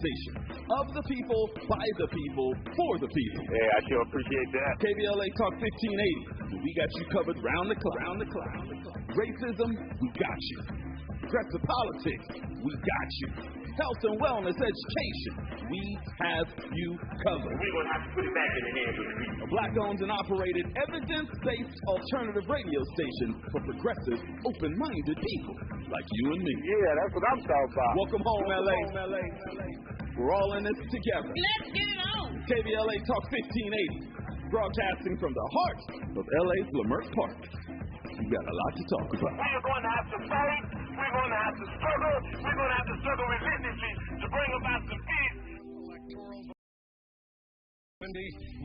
Station of the people, by the people, for the people. Yeah, I sure appreciate that. KBLA Talk 1580. We got you covered round the clock. Racism, we got you. Progressive politics, we got you. Health and wellness education, we have you covered. We're going to have to put it back in the hands of the people. A black-owned and operated, evidence-based alternative radio station for progressive, open-minded people like you and me. Yeah, that's what I'm talking about. Welcome home, LA. We're all in this together. Let's get it on. KBLA Talk 1580, broadcasting from the heart of LA's Lamert Park. We got a lot to talk about. We're going to have to fight. We're going to have to struggle. We're going to have to struggle relentlessly to bring about some peace.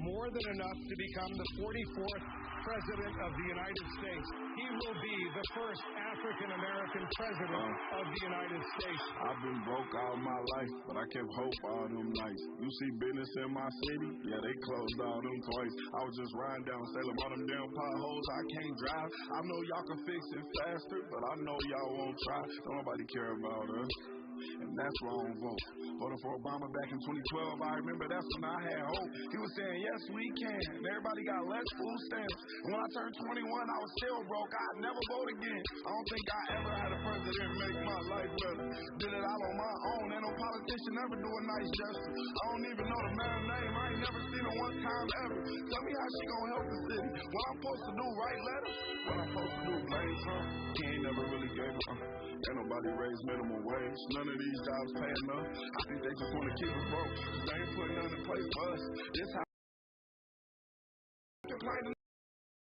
More than enough to become the 44th President of the United States. He will be the first African-American President of the United States. I've been broke all my life, but I kept hope all them nights. You see business in my city? Yeah, they closed all them twice. I was just riding down Salem on them damn potholes. I can't drive. I know y'all can fix it faster, but I know y'all won't try. Don't nobody care about us. And that's wrong vote. Voted for Obama back in 2012. I remember that's when I had hope. He was saying, yes, we can. And everybody got less food stamps. And when I turned 21, I was still broke. I'd never vote again. I don't think I ever had a president make my life better. Did it all on my own. Ain't no politician ever do a nice gesture. I don't even know the man's name. I ain't never seen him one time ever. Tell me how she gonna help the city. What I'm supposed to do, write letters? What I'm supposed to do, blame Trump? He ain't never really gave a ain't nobody raised minimum wage. None of these jobs pay enough. I think they just want to keep us broke. They ain't putting nothing in place for us. This how complaining.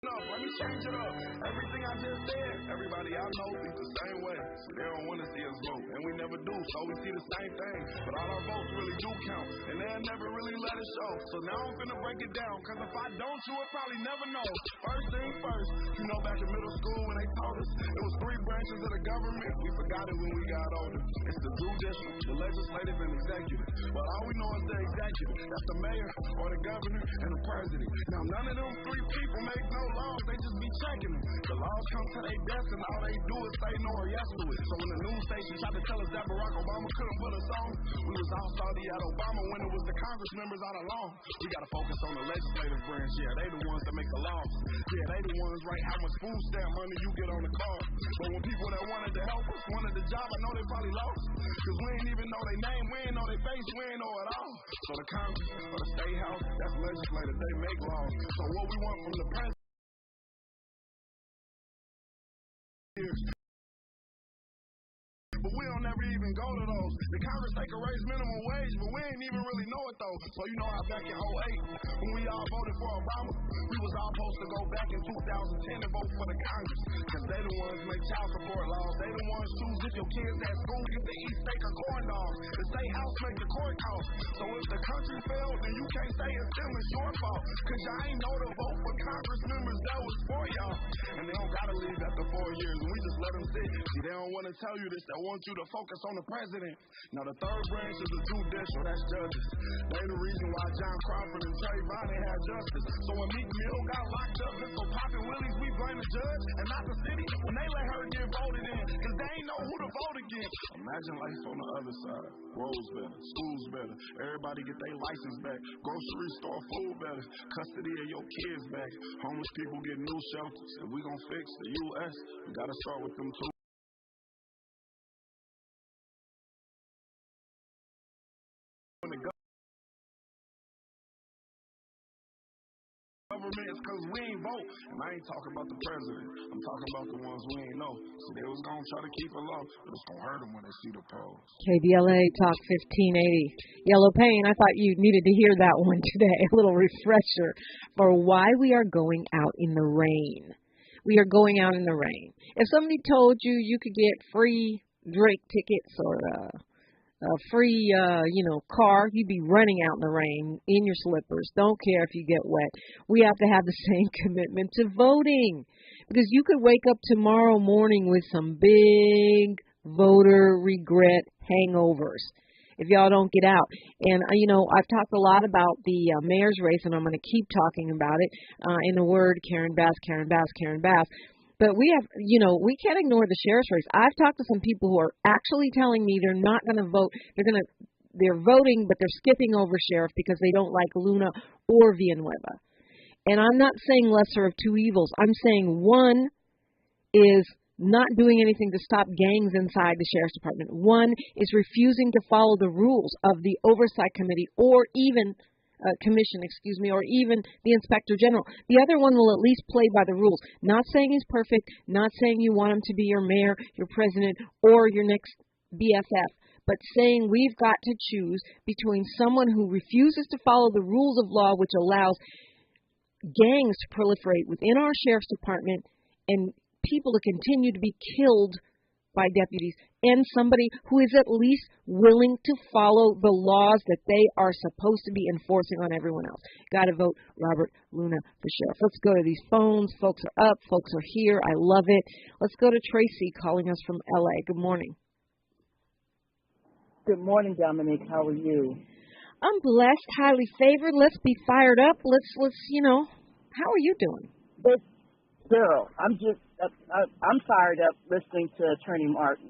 Let me change it up. Everything I just said, everybody I know thinks the same way. So they don't want to see us vote, and we never do. So we see the same thing. But all our votes really do count, and they'll never really let it show. So now I'm finna break it down, cause if I don't, you will probably never know. First thing first, you know back in middle school when they taught us it was 3 branches of the government. We forgot it when we got older. It's the judicial, the legislative, and executive. But all we know is the executive. That's the mayor or the governor and the president. Now none of them 3 people make no laws, they just be checking them. The laws come to their desk and all they do is say no or yes to it. So when the news station tried to tell us that Barack Obama couldn't put us on, we was all salty at Obama when it was the Congress members all along. We gotta focus on the legislative branch, yeah, they the ones that make the laws. Yeah, they the ones write how much food stamp money you get on the card. But when people that wanted to help us wanted the job, I know they probably lost. Cause we ain't even know their name, we ain't know their face, we ain't know it all. So the Congress or the State House, that's legislative, they make laws. So what we want from the president, but we don't never even go to those. The Congress they can raise minimum wage, but we ain't even really know it though. So you know how back in 08, when we all voted for Obama, we was all supposed to go back in 2010 and vote for the Congress. Cause they the ones make child support laws. They the ones choose if your kids at school get to eat steak or corn dogs. The state house make the court cost. So if the country failed, then you can't say it's them, it's your fault. Cause y'all ain't know to vote for Congress members that was for y'all. And they don't gotta leave after 4 years, and we just let them sit. See, they don't want to tell you this, they want you to focus on the president. Now the third branch is the judicial, that's judges. They the reason why John Crawford and Trayvon they had justice. So when Meek Mill got locked up just for popping willies, we blame the judge and not the city when they let her get voted in, cause they ain't know who to vote against. Imagine life on the other side. Roads better, schools better, everybody get their license back, grocery store food better, custody of your kids back, homeless people get new shelters. If we gon' fix the U.S., we gotta start with them too. Government is cause we ain't vote, and I ain't talking about the president. I'm talking about the ones we ain't know. So they was gonna try to keep it low, but it's gonna hurt them when they see the polls. KBLA Talk 1580. Yellow Pain, I thought you needed to hear that one today. A little refresher for why we are going out in the rain. We are going out in the rain. If somebody told you you could get free Drake tickets or a free, car, you'd be running out in the rain in your slippers. Don't care if you get wet. We have to have the same commitment to voting, because you could wake up tomorrow morning with some big voter regret hangovers if y'all don't get out. And, I've talked a lot about the mayor's race, and I'm going to keep talking about it in the word Karen Bass, Karen Bass, Karen Bass. But we have, we can't ignore the sheriff's race. I've talked to some people who are actually telling me they're not going to vote. They're going to they're voting, but they're skipping over sheriff because they don't like Luna or Villanueva. And I'm not saying lesser of two evils. I'm saying one is not doing anything to stop gangs inside the sheriff's department. One is refusing to follow the rules of the oversight committee or even commission, or even the inspector general. The other one will at least play by the rules. Not saying he's perfect, not saying you want him to be your mayor, your president, or your next BFF, but saying we've got to choose between someone who refuses to follow the rules of law, which allows gangs to proliferate within our sheriff's department and people to continue to be killed by deputies, and somebody who is at least willing to follow the laws that they are supposed to be enforcing on everyone else. Got to vote Robert Luna for sheriff. Let's go to these phones. Folks are up. Folks are here. I love it. Let's go to Tracy calling us from L.A. Good morning. Good morning, Dominique. How are you? I'm blessed, highly favored. Let's be fired up. Let's how are you doing? But, girl, I'm fired up listening to Attorney Martin.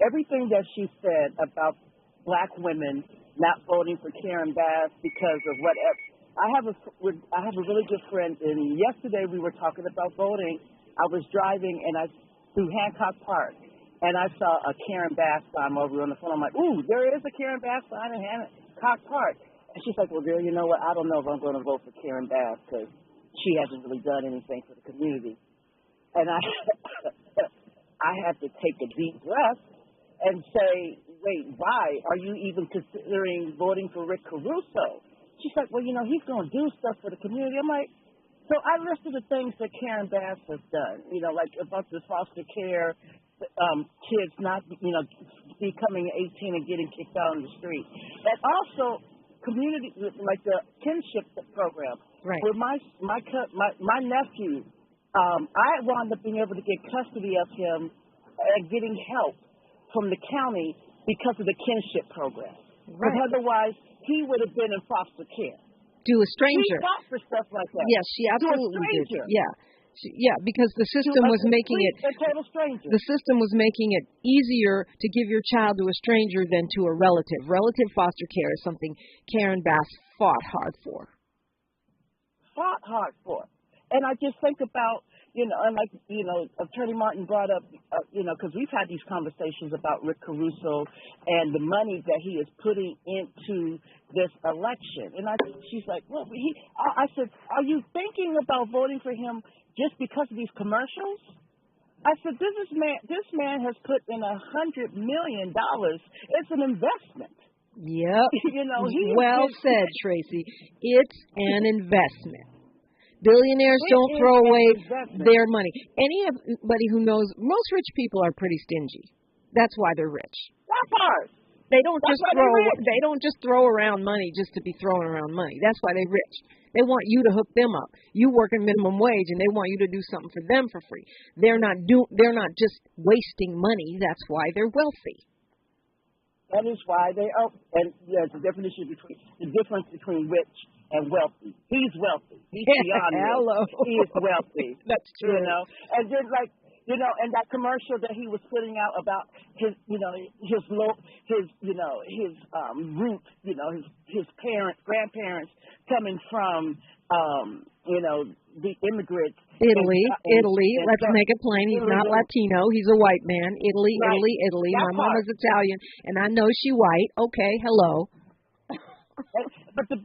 Everything that she said about black women not voting for Karen Bass because of whatever. I have a really good friend, and yesterday we were talking about voting. I was driving through Hancock Park, and I saw a Karen Bass sign over on the phone. I'm like, ooh, there is a Karen Bass sign in Hancock Park. And she's like, well, girl, you know what? I don't know if I'm going to vote for Karen Bass because she hasn't really done anything for the community. And I had to take a deep breath and say, wait, why are you even considering voting for Rick Caruso? She's like, well, he's going to do stuff for the community. I'm like, so I listed the things that Karen Bass has done, like about the foster care, kids not, becoming 18 and getting kicked out on the street. And also community, like the kinship program. Right. With my nephew, I wound up being able to get custody of him and getting help from the county because of the kinship program. Right. Because otherwise, he would have been in foster care. To a stranger. She fought for stuff like that. Yes, she absolutely did. Yeah, because the system was making it. A total stranger. The system was making it easier to give your child to a stranger than to a relative. Relative foster care is something Karen Bass fought hard for. And I just think about, Attorney Martin brought up, because we've had these conversations about Rick Caruso and the money that he is putting into this election. And she's like, well, I said, are you thinking about voting for him just because of these commercials? I said, this man has put in $100 million. It's an investment. Yep. Well said, Tracy. It's an investment. Billionaires don't throw away their money. Anybody who knows, most rich people are pretty stingy. That's why they're rich. That part. They don't just throw around money just to be throwing around money. That's why they're rich. They want you to hook them up. You work a minimum wage, and they want you to do something for them for free. They're not just wasting money. That's why they're wealthy. That is why they are. And there's a difference between rich and wealthy. He's wealthy. He's beyond wealthy. He is wealthy. That's true. And then and that commercial that he was putting out about his roots, his grandparents coming from, the immigrants. Italy. Let's make it plain. He's not Latino. He's a white man. Italy. My mama's Italian, and I know she white. Okay, hello. But the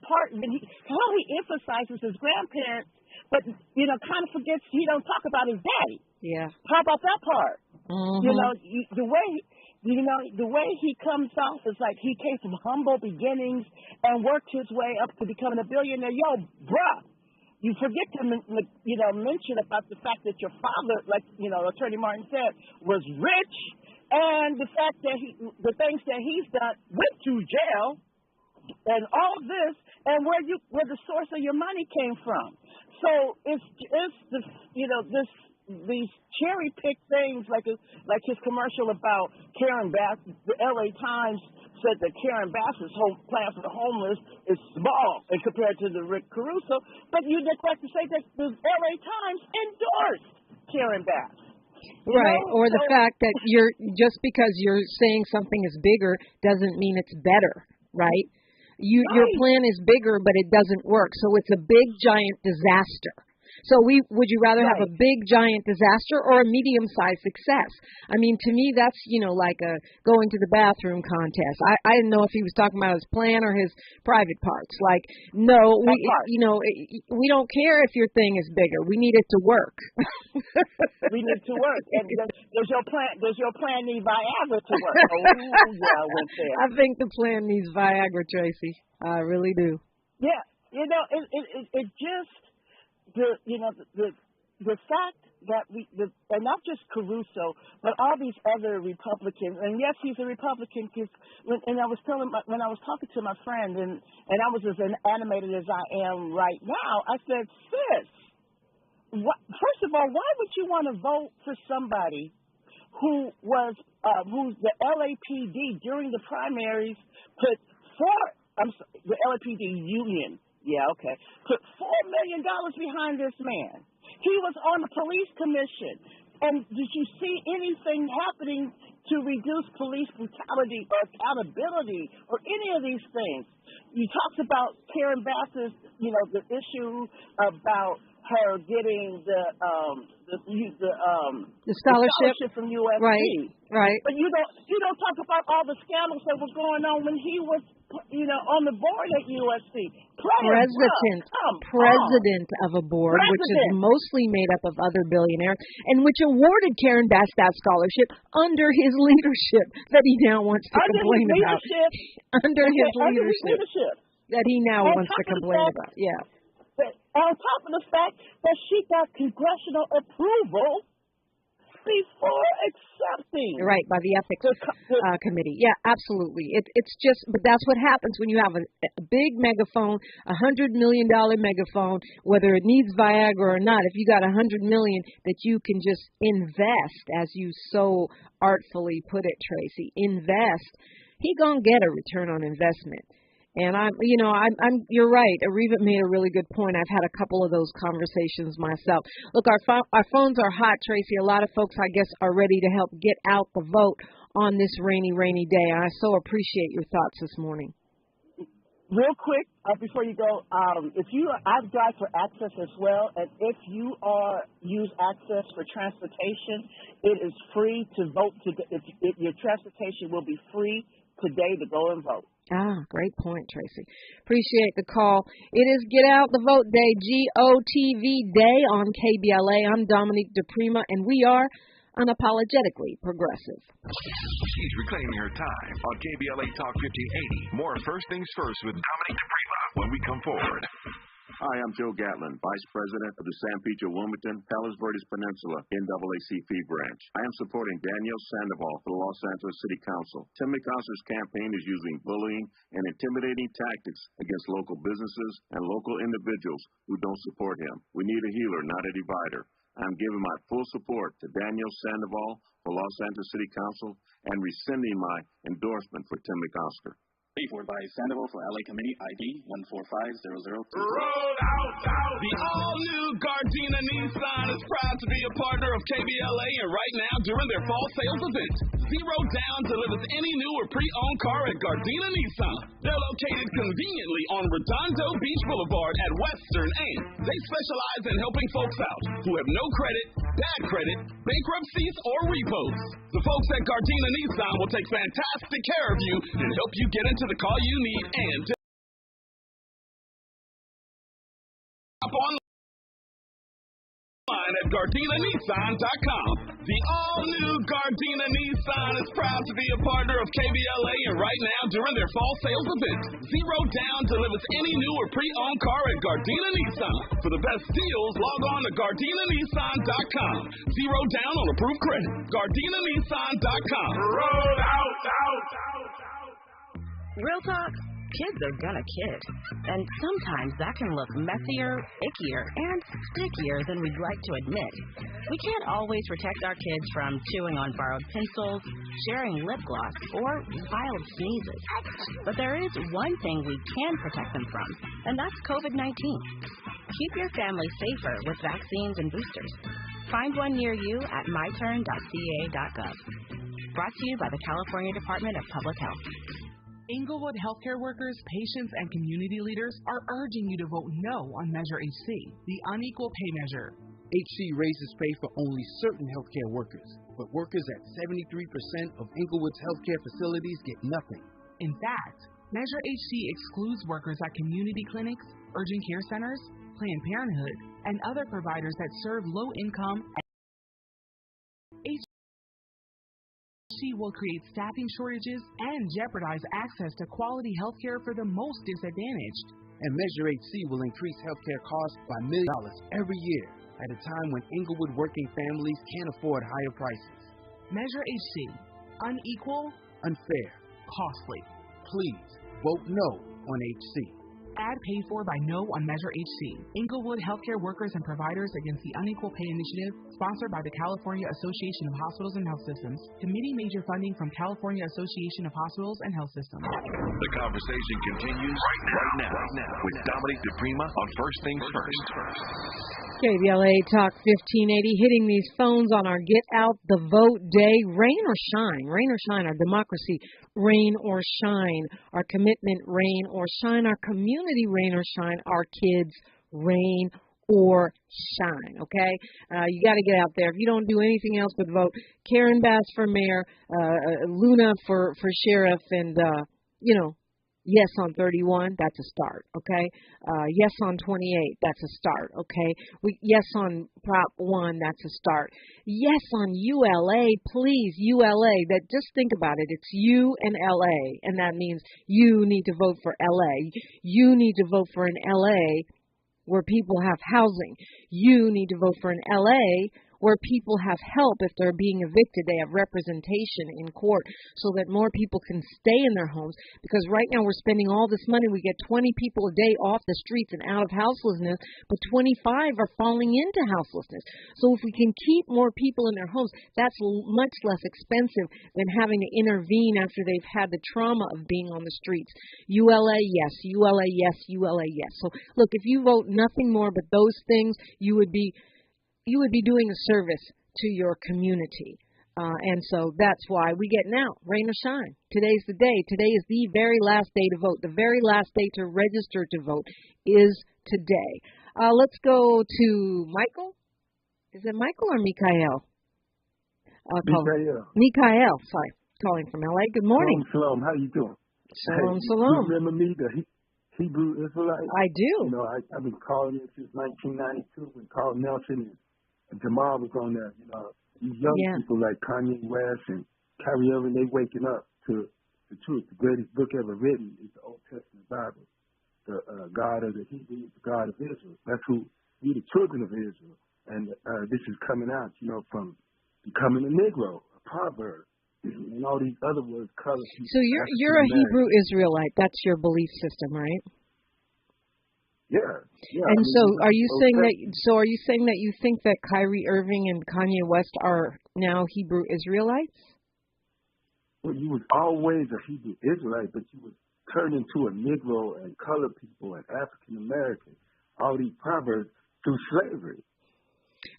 part how he emphasizes his grandparents, but kind of forgets he don't talk about his daddy. Yeah. How about that part? Mm-hmm. The way he comes off is like he came from humble beginnings and worked his way up to becoming a billionaire. Yo, bruh, you forget to mention about the fact that your father, like Attorney Martin said, was rich, and the fact that the things that he's done, went to jail. And all this, and where the source of your money came from. So it's these cherry pick things like his commercial about Karen Bass. The LA Times said that Karen Bass's plan for the homeless is small and compared to the Rick Caruso, but you neglect to say that the LA Times endorsed Karen Bass. Right, or the fact that just because you're saying something is bigger doesn't mean it's better, right? Your plan is bigger, but it doesn't work, so it's a big, giant disaster. So would you rather have a big, giant disaster or a medium-sized success? I mean, to me, that's, like a going to the bathroom contest. I didn't know if he was talking about his plan or his private parts. Like, no, we don't care if your thing is bigger. We need it to work. We need to work. And does your plan need Viagra to work? Oh, yeah, I went there. I think the plan needs Viagra, Tracy. I really do. Yeah, it just. The fact that and not just Caruso, but all these other Republicans, and yes, he's a Republican, because when I was talking to my friend, and I was as animated as I am right now, I said, sis, first of all, why would you want to vote for somebody who's the LAPD during the primaries the LAPD union? Yeah, okay. Put $4 million behind this man. He was on the police commission. And did you see anything happening to reduce police brutality or accountability or any of these things? You talked about Karen Bass's, the issue about her getting the scholarship from USC. Right. But you don't talk about all the scandals that were going on when he was on the board at USC. President of a board, which is mostly made up of other billionaires, and which awarded Karen Bass that scholarship under his leadership that he now wants to complain about. Under his leadership that he now wants to complain about. Yeah. On top of the fact that she got congressional approval before accepting. Right, by the ethics committee. Yeah, absolutely. It's just, but that's what happens when you have a big megaphone, $100 million megaphone, whether it needs Viagra or not. If you got $100 million that you can just invest, as you so artfully put it, Tracy, invest, he gonna get a return on investment. And you're right. Areva made a really good point. I've had a couple of those conversations myself. Look, our phones are hot, Tracy. A lot of folks, I guess, are ready to help get out the vote on this rainy day. I so appreciate your thoughts this morning. Real quick, before you go, I've drive for Access as well, and if you use Access for transportation, it is free to vote. Your transportation will be free today to go and vote. Great point, Tracy. Appreciate the call. It is Get Out the Vote Day, GOTV Day on KBLA. I'm Dominique DiPrima, and we are unapologetically progressive. She's reclaiming her time on KBLA Talk 1580. More First Things First with Dominique DiPrima when we come forward. Hi, I'm Joe Gatlin, Vice President of the San Pedro Wilmington Palos Verdes Peninsula NAACP branch. I am supporting Danielle Sandoval for the Los Angeles City Council. Tim McOster's campaign is using bullying and intimidating tactics against local businesses and local individuals who don't support him. We need a healer, not a divider. I'm giving my full support to Danielle Sandoval for Los Angeles City Council and rescinding my endorsement for Tim McOster. Forward by Sandoval for LA Committee ID 145002. Roll out. The all-new Gardena Nissan is proud to be a partner of KBLA, and right now during their fall sales event, 0 down delivers any new or pre-owned car at Gardena Nissan. They're located conveniently on Redondo Beach Boulevard at Western, and they specialize in helping folks out who have no credit, bad credit, bankruptcies, or repos. The folks at Gardena Nissan will take fantastic care of you and help you get into the car you need and to shop online at GardinaNissan.com. The all-new Gardena Nissan is proud to be a partner of KBLA, and right now during their fall sales event, 0 down delivers any new or pre-owned car at Gardena Nissan. For the best deals, log on to GardinaNissan.com. 0 down on approved credit. GardinaNissan.com. Roll out. Real talk, kids are gonna kid. And sometimes that can look messier, ickier, and stickier than we'd like to admit. We can't always protect our kids from chewing on borrowed pencils, sharing lip gloss, or wild sneezes. But there is one thing we can protect them from, and that's COVID-19. Keep your family safer with vaccines and boosters. Find one near you at myturn.ca.gov. Brought to you by the California Department of Public Health. Inglewood healthcare workers, patients, and community leaders are urging you to vote no on Measure HC, the unequal pay measure. HC raises pay for only certain healthcare workers, but workers at 73% of Inglewood's healthcare facilities get nothing. In fact, Measure HC excludes workers at community clinics, urgent care centers, Planned Parenthood, and other providers that serve low-income. HC will create staffing shortages and jeopardize access to quality health care for the most disadvantaged. And Measure HC will increase healthcare costs by $1 million every year at a time when Inglewood working families can't afford higher prices. Measure HC. Unequal, unfair, costly. Please vote no on HC. Ad paid for by No on Measure HC. Inglewood Healthcare Workers and Providers Against the Unequal Pay Initiative, sponsored by the California Association of Hospitals and Health Systems. Committee major funding from California Association of Hospitals and Health Systems. The conversation continues right now with Dominique DiPrima on First Things First. KBLA Talk 1580, hitting these phones on our Get Out the Vote Day. Rain or shine, our democracy, rain or shine, our commitment, rain or shine, our community, rain or shine, our kids, rain or shine, okay? You got to get out there. If you don't do anything else but vote, Karen Bass for mayor, Luna for sheriff, and, yes on 31, that's a start, okay? Yes on 28, that's a start, okay? Yes on Prop 1, that's a start. Yes on ULA, please, ULA. That just think about it. It's U and LA, and that means you need to vote for LA. You need to vote for an LA where people have housing. You need to vote for an LA where people have help if they're being evicted. They have representation in court so that more people can stay in their homes, because right now we're spending all this money. We get 20 people a day off the streets and out of houselessness, but 25 are falling into houselessness. So if we can keep more people in their homes, that's much less expensive than having to intervene after they've had the trauma of being on the streets. ULA, yes. ULA, yes. ULA, yes. So look, if you vote nothing more but those things, you would be doing a service to your community. And so that's why we get now, rain or shine. Today's the day. Today is the very last day to vote. The very last day to register to vote is today. Let's go to Michael. Is it Michael or Mikael? Mikael, sorry. Calling from L.A. Good morning. Shalom. How you doing? Shalom, shalom. You remember me, the Hebrew Israelite? I do. I've been calling it since 1992 when Carl Nelson and Jamal was on there. These young people like Kanye West and Kyrie Irving, they waking up to the truth. The greatest book ever written is the Old Testament Bible. The God of the Hebrews, the God of Israel. That's who we, the children of Israel. And this is coming out, from becoming a Negro, a proverb, and all these other words, colors. So you're a Hebrew Israelite. That's your belief system, right? Yeah. And are you saying that you think that Kyrie Irving and Kanye West are now Hebrew Israelites? Well, you was always a Hebrew Israelite, but you was turned into a Negro and colored people and African American. All these proverbs through slavery.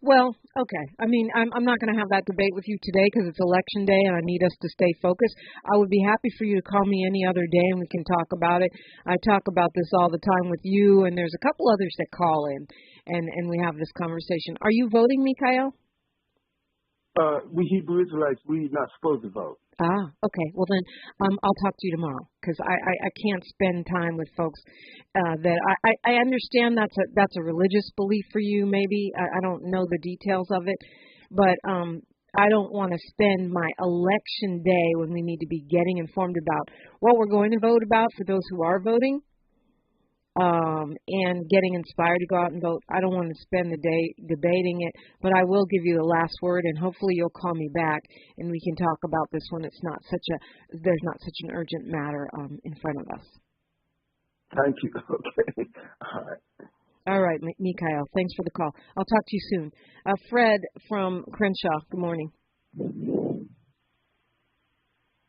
Well, okay. I mean, I'm not going to have that debate with you today because it's election day and I need us to stay focused. I would be happy for you to call me any other day and we can talk about it. I talk about this all the time with you, and there's a couple others that call in, and we have this conversation. Are you voting, Mikael? We Hebrew Israelites, we're not supposed to vote. Okay. Well, then I'll talk to you tomorrow because I can't spend time with folks that I understand that's a religious belief for you. Maybe I don't know the details of it, but I don't want to spend my election day when we need to be getting informed about what we're going to vote about for those who are voting. And getting inspired to go out and vote. I don't want to spend the day debating it, but I will give you the last word, and hopefully you'll call me back and we can talk about this when there's not such an urgent matter in front of us. Thank you. Okay. All right, Mikael. Thanks for the call. I'll talk to you soon. Fred from Crenshaw. Good morning.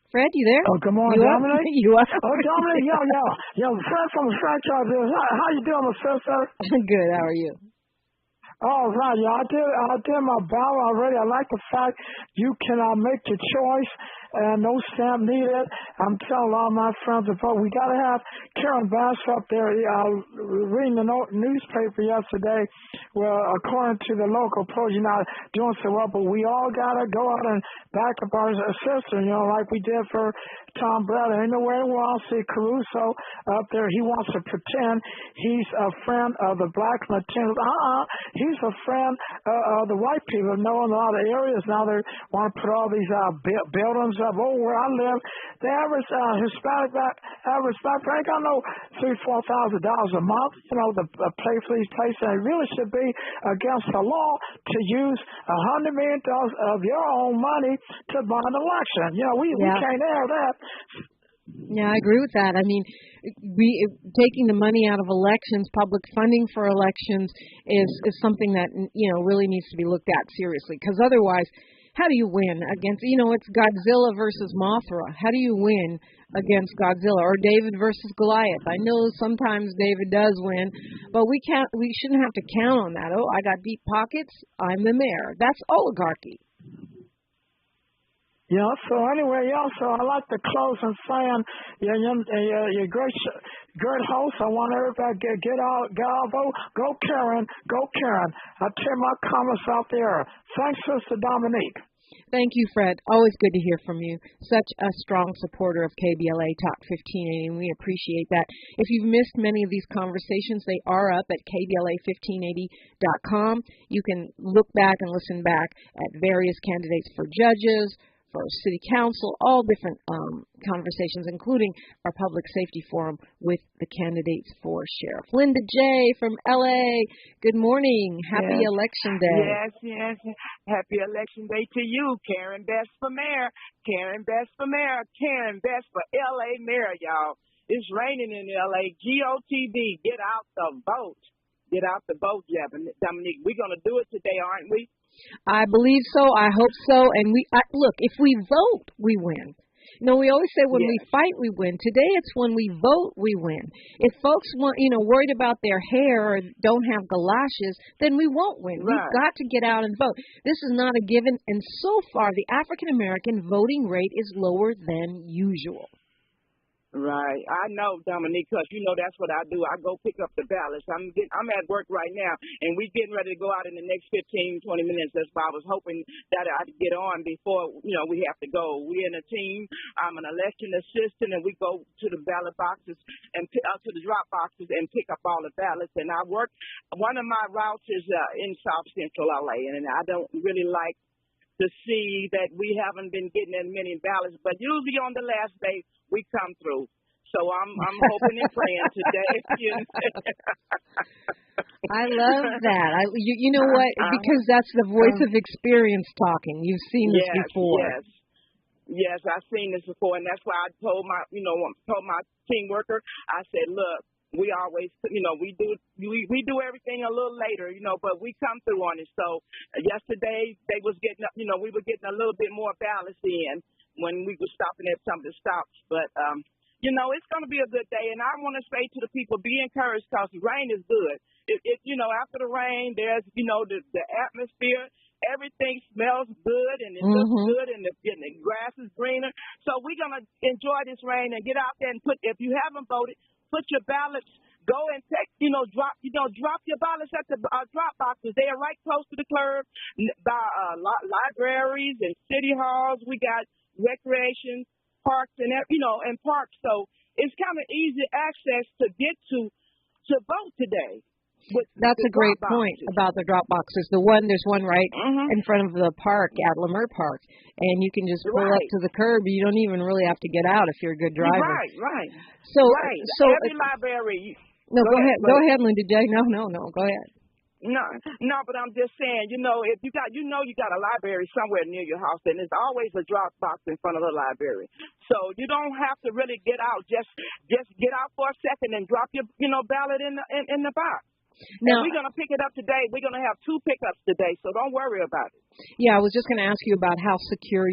Fred, you there? Oh, good morning, Dominic. You up? Oh, Dominic, yo, Fred from the Scratch Yard. How you doing, my sister? Good. How are you? All right, yeah, I did my ballot already. I like the fact you can make your choice and no stamp needed. I'm telling all my friends to vote. We got to have Karen Bass up there. Reading the newspaper yesterday, well, according to the local polls, you're not doing so well, but we all got to go out and back up our sister, like we did for Tom Brady. Ain't no way we want to see Caruso up there. He wants to pretend he's a friend of the black Latinos. He's a friend of the white people. In a lot of areas now they want to put all these buildings up. Where I live, the average Hispanic ain't got no $3,000-$4,000 a month, to pay for these places. And it really should be against the law to use $100 million of your own money to buy an election. We can't have that. Yeah, I agree with that. I mean, taking the money out of elections, public funding for elections is something that, really needs to be looked at seriously. Because otherwise, how do you win against, it's Godzilla versus Mothra. How do you win against Godzilla or David versus Goliath? I know sometimes David does win, but we shouldn't have to count on that. Oh, I got deep pockets, I'm the mayor. That's oligarchy. Yeah, so anyway, so I like to close and saying, you're great host. I want everybody to get out, vote. Go Karen. I tell my comments out there. Thanks, Sister Dominique. Thank you, Fred. Always good to hear from you. Such a strong supporter of KBLA Talk 1580, and we appreciate that. If you've missed many of these conversations, they are up at KBLA1580.com. You can look back and listen back at various candidates for judges, for city council, all different conversations, including our public safety forum with the candidates for sheriff. Linda J. from L.A., good morning. Happy Election Day. Yes. Happy Election Day to you. Karen Best for mayor. Karen Best for L.A. mayor, y'all. It's raining in L.A. GOTV. Get out the vote. Get out the vote, Dominique. We're going to do it today, aren't we? I believe so. I hope so. And look, if we vote, we win. We always say when we fight, we win. Today, it's when we vote, we win. If folks worried about their hair or don't have galoshes, then we won't win. Right. We've got to get out and vote. This is not a given. And so far, the African-American voting rate is lower than usual. Right. I know, Dominique, because that's what I do. I go pick up the ballots. I'm at work right now, and we're getting ready to go out in the next 15, 20 minutes. That's why I was hoping that I'd get on before, we have to go. We're in a team. I'm an election assistant, and we go to the ballot boxes and to the drop boxes and pick up all the ballots. And I work, one of my routes is in South Central LA, and I don't really like to see that we haven't been getting as many ballots, but usually on the last day we come through. So I'm hoping and praying today. I love that. You know what? Because that's the voice of experience talking. You've seen this before. Yes, I've seen this before, and that's why I told my team worker. I said, look, we always, we do everything a little later, but we come through on it. So yesterday they was getting, we were getting a little bit more balance in when we were stopping at some of the stops. But, it's going to be a good day. And I want to say to the people, be encouraged because the rain is good. After the rain, there's, the atmosphere. Everything smells good and it looks good and the grass is greener. So we're going to enjoy this rain and get out there and if you haven't voted, put your ballots, go and take, drop your ballots at the drop boxes. They are right close to the curb by libraries and city halls. We got recreation parks and parks. So it's kind of easy access to get to vote today. That's a great point about the drop boxes. There's one right in front of the park at Lemur Park, and you can just pull up to the curb. You don't even really have to get out if you're a good driver. Right. So every library. No, go ahead. Go ahead, Linda J. No, go ahead. No, but I'm just saying, if you got, you got a library somewhere near your house, then there's always a drop box in front of the library. So you don't have to really get out. Just get out for a second and drop your, ballot in the box. Now, and we're going to pick it up today. We're going to have 2 pickups today, so don't worry about it. Yeah, I was just going to ask you about how secure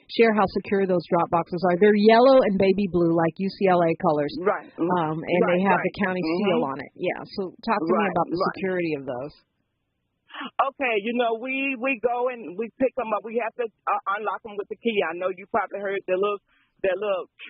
share how secure those drop boxes are. They're yellow and baby blue, like UCLA colors. Right. And they have the county seal on it. Yeah, so talk to me about the security of those. Okay, we go and we pick them up. We have to unlock them with the key. I know you probably heard the little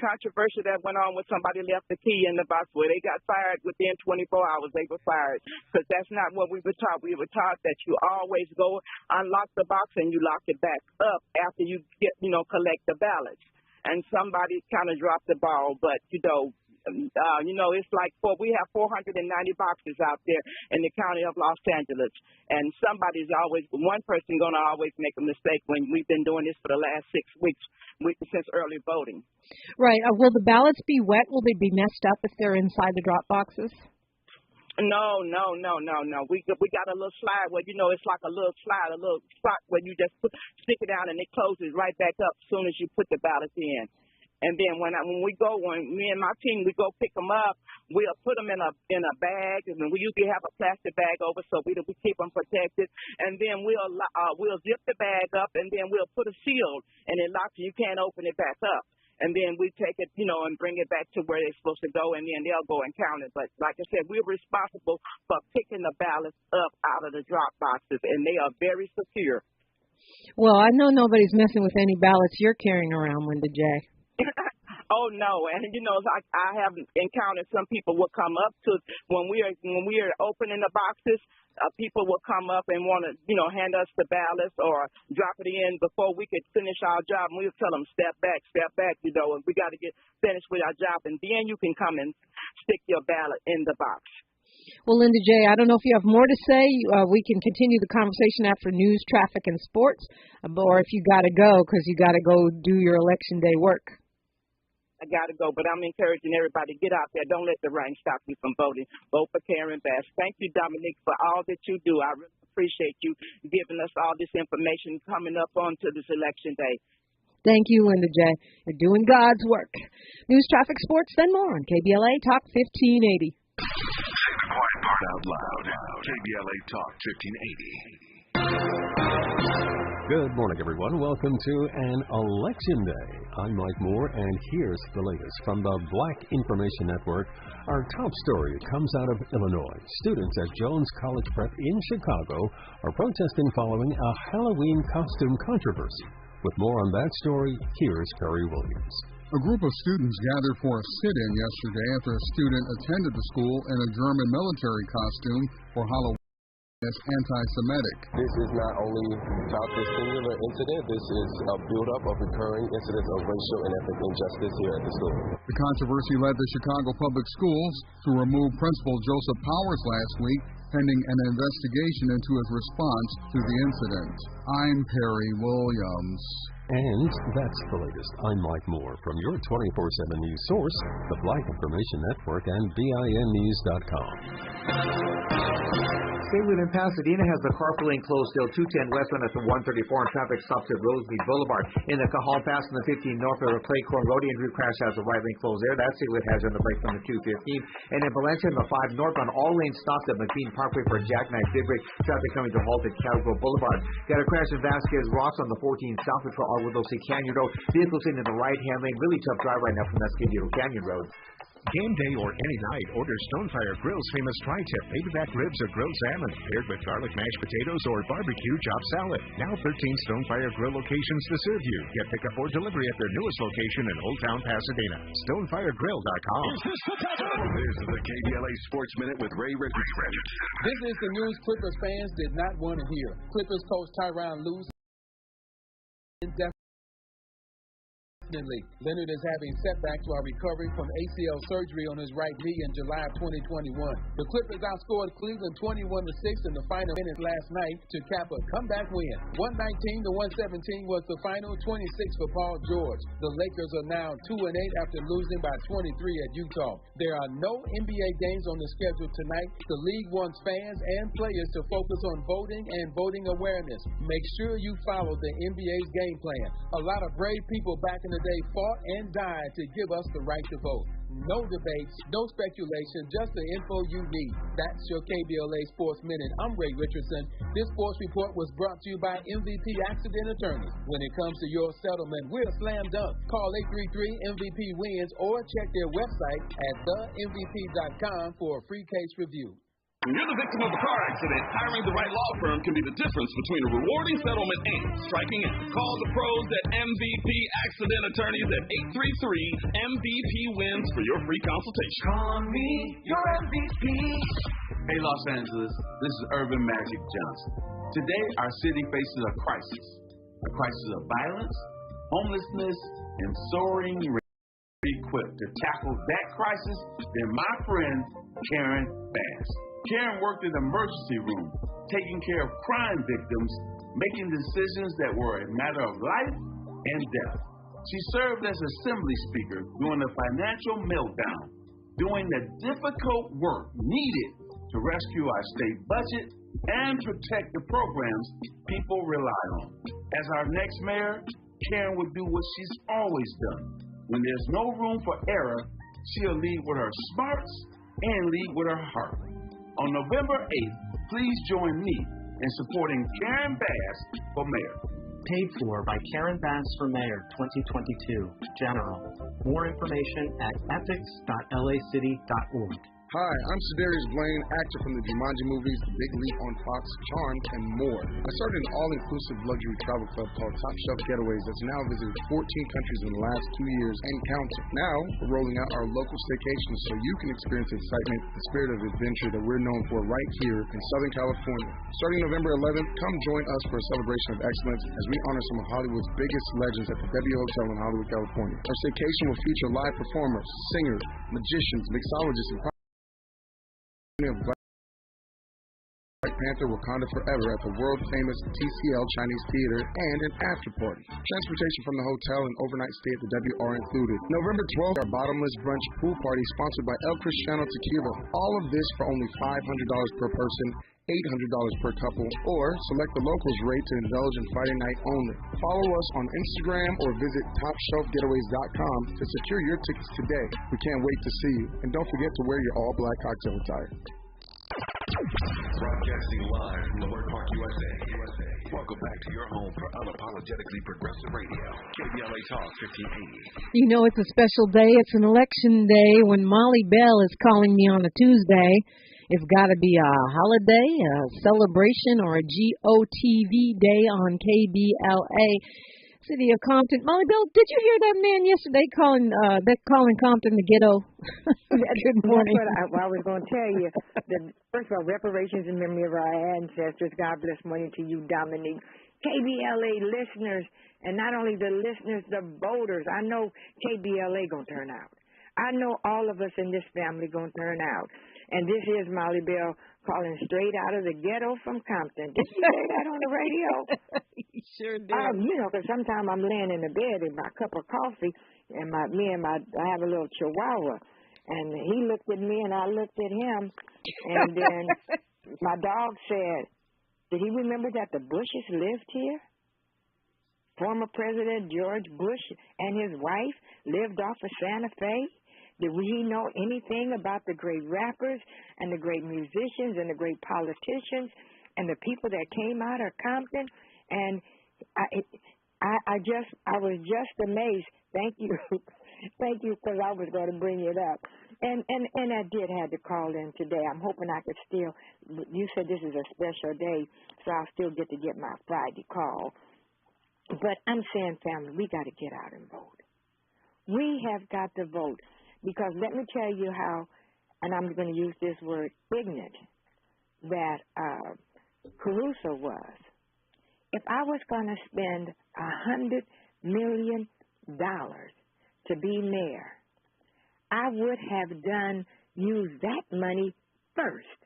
controversy that went on when somebody left the key in the box where they got fired within 24 hours. They were fired because that's not what we were taught. We were taught that you always go unlock the box and you lock it back up after you get, collect the ballots. And somebody kind of dropped the ball, but, it's like we have 490 boxes out there in the county of Los Angeles, and one person going to always make a mistake when we've been doing this for the last 6 weeks since early voting. Right. Will the ballots be wet? Will they be messed up if they're inside the drop boxes? No. We got a little slide where, it's like a little slide, a little spot where you just stick it down and it closes right back up as soon as you put the ballots in. And then when me and my team, we go pick them up, we'll put them in a bag, and we usually have a plastic bag over so we keep them protected. And then we'll zip the bag up, and then we'll put a seal, and it locks, and you can't open it back up. And then we take it, and bring it back to where they're supposed to go, and then they'll go and count it. But like I said, we're responsible for picking the ballots up out of the drop boxes, and they are very secure. Well, I know nobody's messing with any ballots you're carrying around, Linda J. Oh no, and I have encountered some people will come up to when we are opening the boxes. People will come up and want to hand us the ballots or drop it in before we could finish our job. And we'll tell them step back. And we got to get finished with our job, and then you can come and stick your ballot in the box. Well, Linda J., I don't know if you have more to say. We can continue the conversation after news, traffic, and sports, or if you got to go because you got to go do your election day work. I got to go, but I'm encouraging everybody to get out there. Don't let the rain stop you from voting. Vote for Karen Bass. Thank you, Dominique, for all that you do. I really appreciate you giving us all this information coming up onto this election day. Thank you, Linda J. You're doing God's work. News, traffic, sports, then more on KBLA Talk 1580. Say the quiet part out loud. KBLA Talk 1580. Good morning, everyone. Welcome to an election day. I'm Mike Moore, and here's the latest from the Black Information Network. Our top story comes out of Illinois. Students at Jones College Prep in Chicago are protesting following a Halloween costume controversy. With more on that story, here's Perry Williams. A group of students gathered for a sit-in yesterday after a student attended the school in a German military costume for Halloween. As anti-Semitic. This is not only about this singular incident, this is a buildup of recurring incidents of racial and ethnic injustice here at the school. The controversy led the Chicago Public Schools to remove Principal Joseph Powers last week, pending an investigation into his response to the incident. I'm Perry Williams. And that's the latest. I'm Mike Moore from your 24/7 news source, the Black Information Network and BINnews.com. Staywood in Pasadena has the carpool lane closed till 210 westbound at the 134 and traffic stops at Rosemead Boulevard. In the Cajal Pass on the 15 north of the Claycorn Road, Andrew crash has the right lane closed there. That Staywood has on the break from the 215. And in Valencia on the 5 northbound, all lanes stopped at McLean Parkway for a jackknife did break. Traffic coming to halt at Cattle Boulevard. Got a crash in Vasquez Rocks on the 14 south between Arguello Canyon Road. Vehicles in the right-hand lane. Really tough drive right now from Escondido Canyon Road. Game day or any night, order Stonefire Grill's famous tri-tip baby back ribs or grilled salmon, paired with garlic mashed potatoes or barbecue chopped salad. Now 13 Stonefire Grill locations to serve you. Get pickup or delivery at their newest location in Old Town Pasadena. StonefireGrill.com. This is the KBLA Sports Minute with Ray Richardson. This is the news Clippers fans did not want to hear. Clippers coach Tyronn Lue Leonard is having setbacks while recovering from ACL surgery on his right knee in July of 2021. The Clippers outscored Cleveland 21-6 in the final minutes last night to cap a comeback win. 119-117 was the final, 26 for Paul George. The Lakers are now 2-8 after losing by 23 at Utah. There are no NBA games on the schedule tonight. The league wants fans and players to focus on voting and voting awareness. Make sure you follow the NBA's game plan. A lot of brave people back in the day fought and died to give us the right to vote. No debates, no speculation, just the info you need. That's your KBLA Sports Minute. I'm Ray Richardson. This sports report was brought to you by MVP Accident Attorneys. When it comes to your settlement, we're a slam dunk. Call 833-MVP-WINS or check their website at themvp.com for a free case review. When you're the victim of a car accident, hiring the right law firm can be the difference between a rewarding settlement and striking out. Call the pros at MVP Accident Attorneys at 833-MVP-WINS for your free consultation. Call me your MVP. Hey, Los Angeles, this is Urban Magic Johnson. Today, our city faces a crisis of violence, homelessness, and soaring rent. Equipped to tackle that crisis than my friend Karen Bass. Karen worked in the emergency room, taking care of crime victims, making decisions that were a matter of life and death. She served as assembly speaker during the financial meltdown, doing the difficult work needed to rescue our state budget and protect the programs people rely on. As our next mayor, Karen would do what she's always done. When there's no room for error, she'll lead with her smarts and lead with her heart. On November 8th, please join me in supporting Karen Bass for mayor. Paid for by Karen Bass for Mayor 2022, General. More information at ethics.lacity.org. Hi, I'm Sedarius Blaine, actor from the Jumanji movies, The Big Leap on Fox, Charmed, and more. I started an all-inclusive luxury travel club called Top Shelf Getaways that's now visited 14 countries in the last 2 years and counting. Now, we're rolling out our local staycations so you can experience the excitement, the spirit of adventure that we're known for right here in Southern California. Starting November 11th, come join us for a celebration of excellence as we honor some of Hollywood's biggest legends at the W Hotel in Hollywood, California. Our staycation will feature live performers, singers, magicians, mixologists, and of Black Panther Wakanda Forever at the world-famous TCL Chinese Theater and an after-party. Transportation from the hotel and overnight stay at the W are included. November 12th, our bottomless brunch pool party sponsored by El Cristiano Tequila. All of this for only $500 per person, $800 per couple, or select the locals rate to indulge in Friday night only. Follow us on Instagram or visit TopShelfGetaways.com to secure your tickets today. We can't wait to see you. And don't forget to wear your all-black cocktail attire. Broadcasting live from Leimert Park, USA. Welcome back to your home for unapologetically progressive radio. KBLA Talk 1580. You know, it's a special day. It's an election day. When Molly Bell is calling me on a Tuesday, it's got to be a holiday, a celebration, or a GOTV day on KBLA. City of Compton. Molly Bell, did you hear that man yesterday calling Compton the ghetto? Good morning. That's what I was going to tell you. First of all, reparations in memory of our ancestors. God bless morning to you, Dominique. KBLA listeners, and not only the listeners, the voters. I know KBLA going to turn out. I know all of us in this family going to turn out. And this is Molly Bell calling straight out of the ghetto from Compton. Did you say that on the radio? You sure did. You know, because sometimes I'm laying in the bed in my cup of coffee, and I have a little chihuahua. And he looked at me, and I looked at him. And then my dog said, did he remember that the Bushes lived here? Former President George Bush and his wife lived off of Santa Fe. Did he know anything about the great rappers and the great musicians and the great politicians and the people that came out of Compton? And I was just amazed. Thank you. Thank you, because I was going to bring it up. And I did have to call in today. I'm hoping I could still, you said this is a special day, so I'll still get to get my Friday call. But I'm saying, family, we got to get out and vote. We have got to vote. Because let me tell you how, and I'm going to use this word, ignorant, that Caruso was. If I was going to spend $100 million to be mayor, I would have used that money first.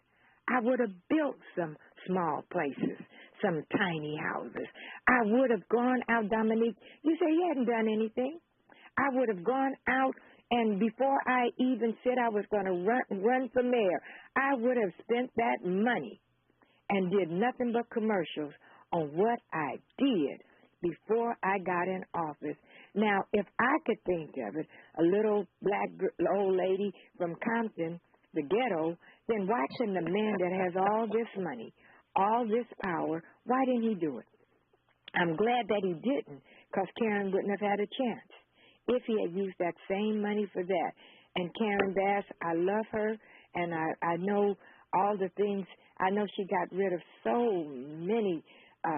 I would have built some small places, some tiny houses. I would have gone out, Dominique, you say you hadn't done anything. I would have gone out. And before I even said I was going to run for mayor, I would have spent that money and did nothing but commercials on what I did before I got in office. Now, if I could think of it, a little black old lady from Compton, the ghetto, then why couldn't a man that has all this money, all this power, why didn't he do it? I'm glad that he didn't, because Karen wouldn't have had a chance if he had used that same money for that. And Karen Bass, I love her, and I know all the things. I know she got rid of so many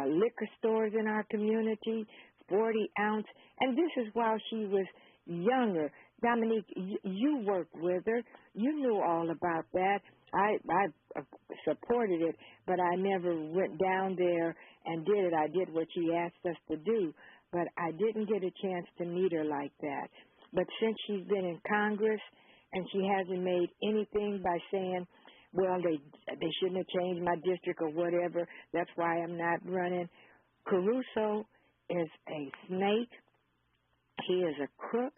liquor stores in our community, 40-ounce, and this is while she was younger. Dominique, you worked with her. You knew all about that. I supported it, but I never went down there and did it. I did what she asked us to do, but I didn't get a chance to meet her like that. But since she's been in Congress and she hasn't made anything by saying, well, they shouldn't have changed my district or whatever, that's why I'm not running. Caruso is a snake. He is a crook,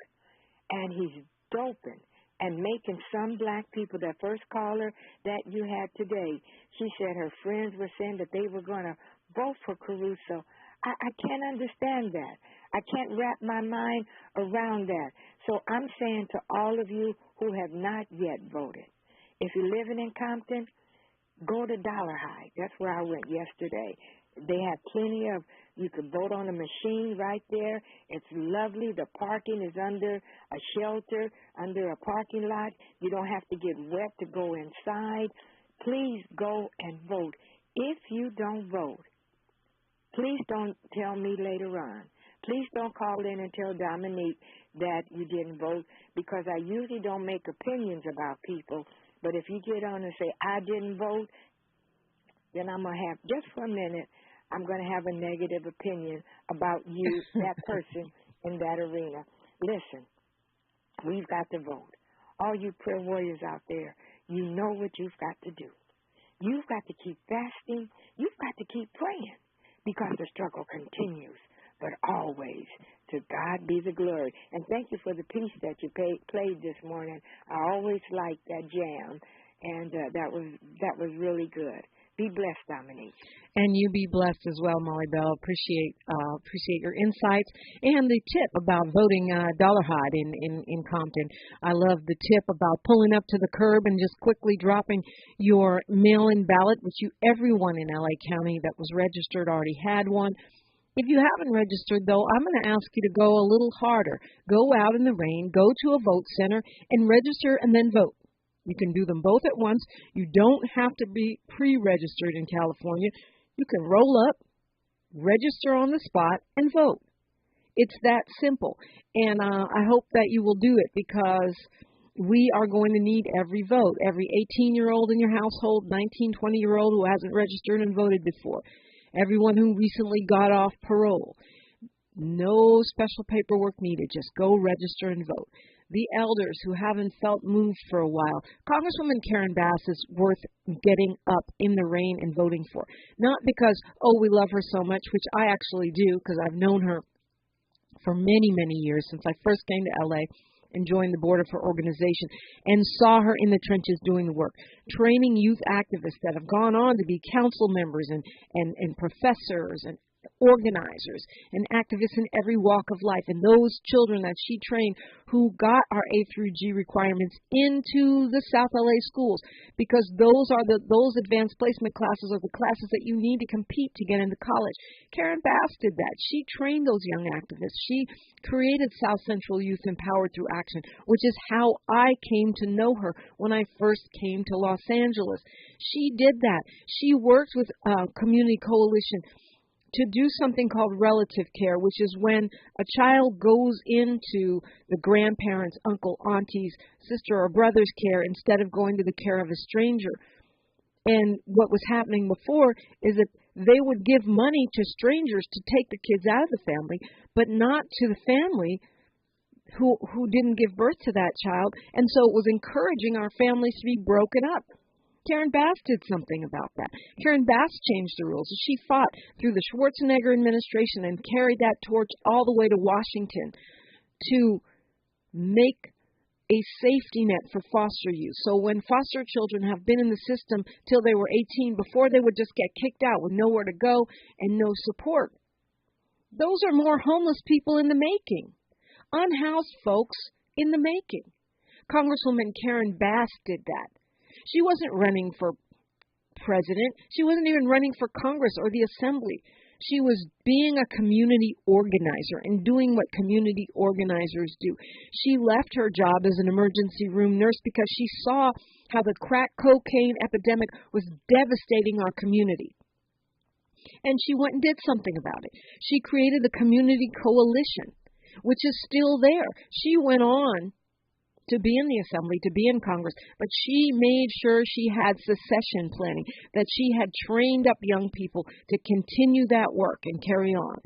and he's doping and making some black people, that first caller that you had today, she said her friends were saying that they were going to vote for Caruso. I can't understand that. I can't wrap my mind around that. So I'm saying to all of you who have not yet voted, if you're living in Compton, go to Dollar High. That's where I went yesterday. They have plenty of, you can vote on a machine right there. It's lovely. The parking is under a shelter, under a parking lot. You don't have to get wet to go inside. Please go and vote. If you don't vote, please don't tell me later on. Please don't call in and tell Dominique that you didn't vote, because I usually don't make opinions about people. But if you get on and say, I didn't vote, then I'm going to have, just for a minute, I'm going to have a negative opinion about you, that person in that arena. Listen, we've got to vote. All you prayer warriors out there, you know what you've got to do. You've got to keep fasting. You've got to keep praying, because the struggle continues. But always, to God be the glory. And thank you for the piece that you played this morning. I always liked that jam, and that was really good. Be blessed, Dominique. And you be blessed as well, Molly Bell. Appreciate your insights and the tip about voting Dollar High in Compton. I love the tip about pulling up to the curb and just quickly dropping your mail-in ballot, which everyone in LA County that was registered already had one. If you haven't registered, though, I'm going to ask you to go a little harder. Go out in the rain, go to a vote center, and register and then vote. You can do them both at once. You don't have to be pre-registered in California. You can roll up, register on the spot, and vote. It's that simple. And I hope that you will do it, because we are going to need every vote. Every 18-year-old in your household, 19, 20-year-old who hasn't registered and voted before. Everyone who recently got off parole. No special paperwork needed. Just go register and vote. The elders who haven't felt moved for a while. Congresswoman Karen Bass is worth getting up in the rain and voting for. Not because, we love her so much, which I actually do, because I've known her for many, many years, since I first came to L.A. and joined the board of her organization and saw her in the trenches doing the work, training youth activists that have gone on to be council members and professors and organizers and activists in every walk of life, and those children that she trained who got our A through G requirements into the South LA schools, because those are those advanced placement classes are the classes that you need to compete to get into college. Karen Bass did that. She trained those young activists. She created South Central Youth Empowered Through Action, which is how I came to know her when I first came to Los Angeles. She did that. She worked with Community Coalition to do something called relative care, which is when a child goes into the grandparents, uncle, aunties, sister, or brother's care instead of going to the care of a stranger. And what was happening before is that they would give money to strangers to take the kids out of the family, but not to the family who didn't give birth to that child. And so it was encouraging our families to be broken up. Karen Bass did something about that. Karen Bass changed the rules. She fought through the Schwarzenegger administration and carried that torch all the way to Washington to make a safety net for foster youth. So when foster children have been in the system till they were 18, before they would just get kicked out with nowhere to go and no support. Those are more homeless people in the making. Unhoused folks in the making. Congresswoman Karen Bass did that. She wasn't running for president. She wasn't even running for Congress or the Assembly. She was being a community organizer and doing what community organizers do. She left her job as an emergency room nurse because she saw how the crack cocaine epidemic was devastating our community. And she went and did something about it. She created the Community Coalition, which is still there. She went on to be in the Assembly, to be in Congress, but she made sure she had succession planning, that she had trained up young people to continue that work and carry on.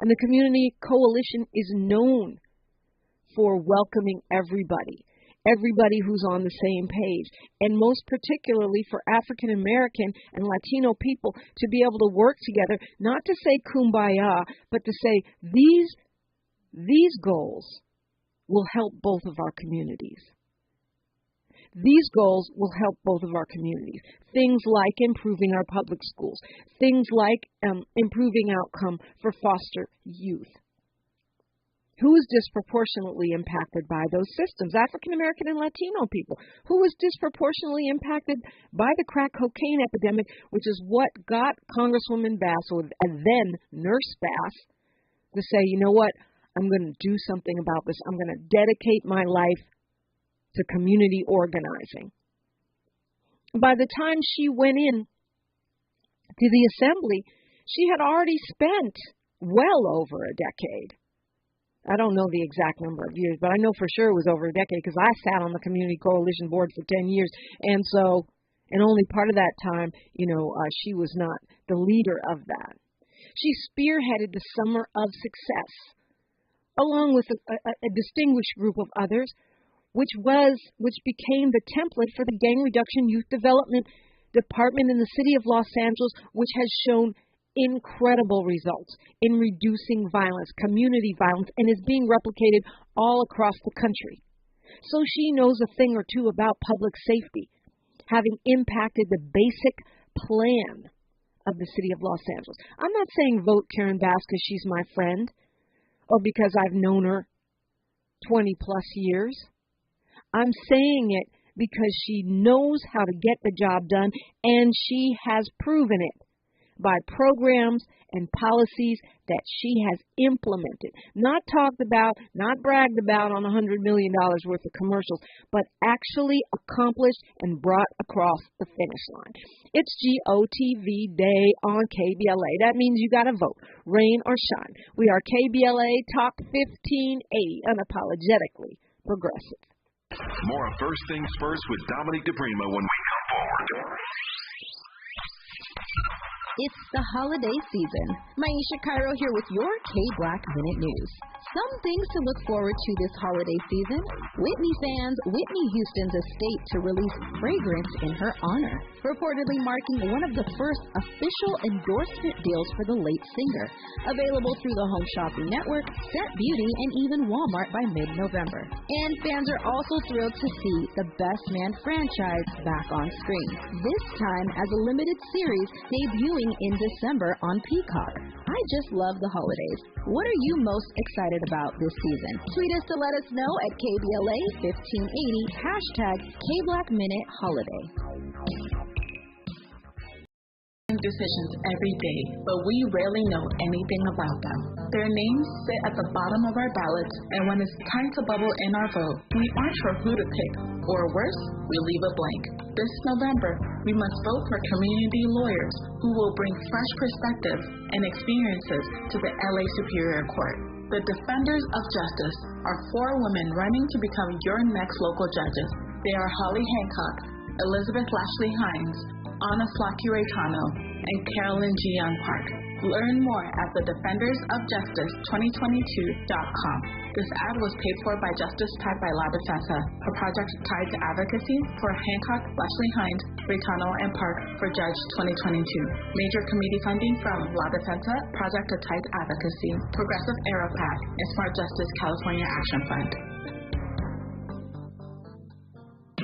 And the Community Coalition is known for welcoming everybody who's on the same page, and most particularly for African American and Latino people to be able to work together, not to say kumbaya, but to say these goals will help both of our communities. These goals will help both of our communities. Things like improving our public schools. Things like improving outcome for foster youth. Who is disproportionately impacted by those systems? African American and Latino people. Who is disproportionately impacted by the crack cocaine epidemic, which is what got Congresswoman Bass, or then Nurse Bass, to say, you know what? I'm going to do something about this. I'm going to dedicate my life to community organizing. By the time she went in to the Assembly, she had already spent well over a decade. I don't know the exact number of years, but I know for sure it was over a decade because I sat on the Community Coalition Board for 10 years. And only part of that time, she was not the leader of that. She spearheaded the Summer of Success, along with a distinguished group of others, which became the template for the Gang Reduction Youth Development Department in the city of Los Angeles, which has shown incredible results in reducing violence, community violence, and is being replicated all across the country. So she knows a thing or two about public safety, having impacted the basic plan of the city of Los Angeles. I'm not saying vote Karen Bass because she's my friend, or because I've known her 20 plus years. I'm saying it because she knows how to get the job done, and she has proven it by programs and policies that she has implemented. Not talked about, not bragged about on $100 million worth of commercials, but actually accomplished and brought across the finish line. It's GOTV Day on KBLA. That means you got to vote, rain or shine. We are KBLA Talk 1580, unapologetically progressive. More of First Things First with Dominique DiPrima when we come forward. It's the holiday season. Maisha Cairo here with your K-Black Minute News. Some things to look forward to this holiday season. Whitney fans, Whitney Houston's estate to release fragrance in her honor, reportedly marking one of the first official endorsement deals for the late singer. Available through the Home Shopping Network, Set Beauty, and even Walmart by mid-November. And fans are also thrilled to see the Best Man franchise back on screen, this time as a limited series debuting in December on Peacock. I just love the holidays. What are you most excited about this season? Tweet us to let us know at KBLA 1580, #KBlackMinuteHoliday. Decisions every day, but we rarely know anything about them. Their names sit at the bottom of our ballots, and when it's time to bubble in our vote, we aren't sure who to pick, or worse, we leave it blank. This November, we must vote for community lawyers who will bring fresh perspectives and experiences to the LA Superior Court. The Defenders of Justice are 4 women running to become your next local judges. They are Holly Hancock, Elizabeth Lashley Hines, Anna Flacuraytano, and Carolyn G. Young Park. Learn more at thedefendersofjustice2022.com. This ad was paid for by Justice PAC by La Defensa, a project tied to advocacy for Hancock, Lashley Hines, Raytano, and Park for Judge 2022. Major committee funding from La Defensa, Project to Tied Advocacy, Progressive Arrow PAC, and Smart Justice California Action Fund.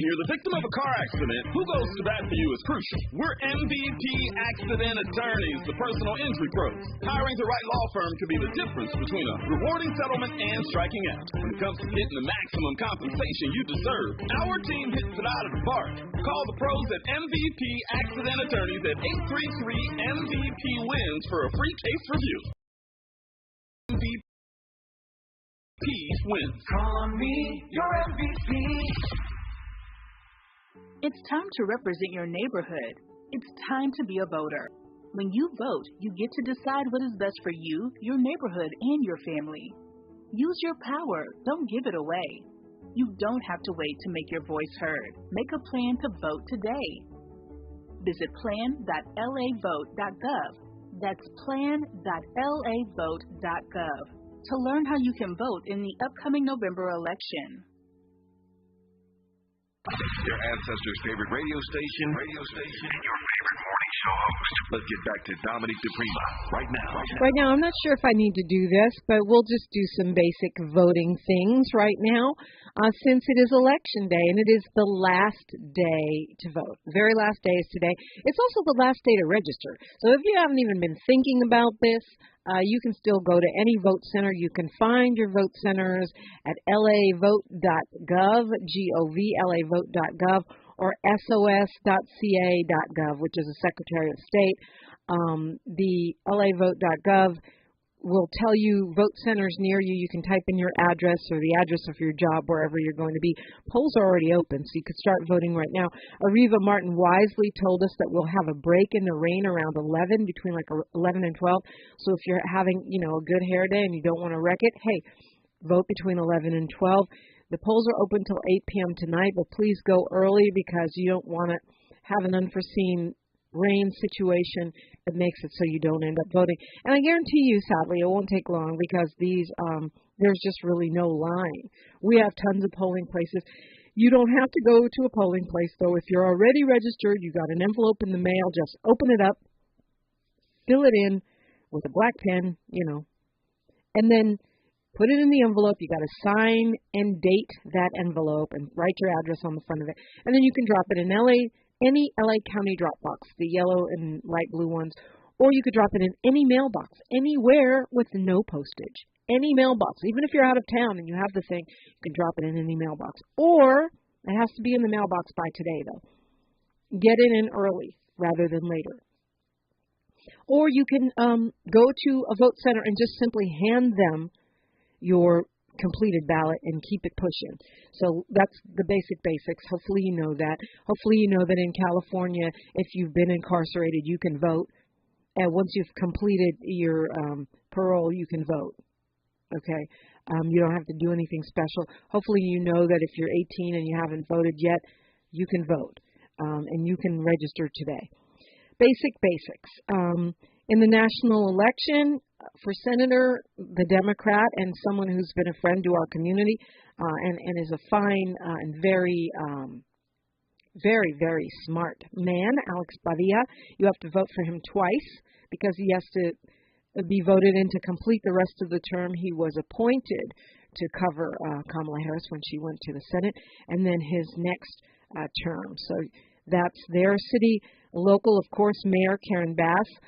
When you're the victim of a car accident, who goes to bat for you is crucial. We're MVP Accident Attorneys, the personal injury pros. Hiring the right law firm could be the difference between a rewarding settlement and striking out. When it comes to getting the maximum compensation you deserve, our team hits it out of the park. Call the pros at MVP Accident Attorneys at 833-MVP-WINS for a free case review. MVP wins. Call me your MVP. It's time to represent your neighborhood. It's time to be a voter. When you vote, you get to decide what is best for you, your neighborhood, and your family. Use your power. Don't give it away. You don't have to wait to make your voice heard. Make a plan to vote today. Visit plan.lavote.gov. That's plan.lavote.gov to learn how you can vote in the upcoming November election. Your ancestors' favorite radio station, and your favorite morning show host. Let's get back to Dominique DiPrima right now. Right now, I'm not sure if I need to do this, but we'll just do some basic voting things right now, since it is Election Day, and it is the last day to vote. The very last day is today. It's also the last day to register. So if you haven't even been thinking about this, you can still go to any vote center. You can find your vote centers at lavote.gov, G-O-V, lavote.gov, or sos.ca.gov, which is the Secretary of State. The lavote.gov will tell you vote centers near you. You can type in your address or the address of your job wherever you're going to be. Polls are already open, so you could start voting right now. Ariva Martin wisely told us that we'll have a break in the rain around 11, between like 11 and 12. So if you're having, a good hair day and you don't want to wreck it, hey, vote between 11 and 12. The polls are open till 8 p.m. tonight, but please go early because you don't want to have an unforeseen rain situation that makes it so you don't end up voting. And I guarantee you, sadly, it won't take long because there's just really no line. We have tons of polling places. You don't have to go to a polling place, though. If you're already registered, you got an envelope in the mail, just open it up, fill it in with a black pen, and then put it in the envelope. You got to sign and date that envelope and write your address on the front of it. And then you can drop it in any LA County drop box, the yellow and light blue ones, or you could drop it in any mailbox, anywhere with no postage. Any mailbox, even if you're out of town and you have the thing, you can drop it in any mailbox. Or it has to be in the mailbox by today, though. Get it in early rather than later. Or you can go to a vote center and just simply hand them your completed ballot and keep it pushing. So that's the basics. Hopefully you know that. Hopefully you know that in California, if you've been incarcerated, you can vote. And once you've completed your parole, you can vote. Okay? You don't have to do anything special. Hopefully you know that if you're 18 and you haven't voted yet, you can vote. And you can register today. Basics. In the national election, for senator, the Democrat, and someone who's been a friend to our community and is a fine and very, very smart man, Alex Padilla. You have to vote for him twice because he has to be voted in to complete the rest of the term. He was appointed to cover Kamala Harris when she went to the Senate, and then his next term. So that's their city. Local, of course, Mayor Karen Bass.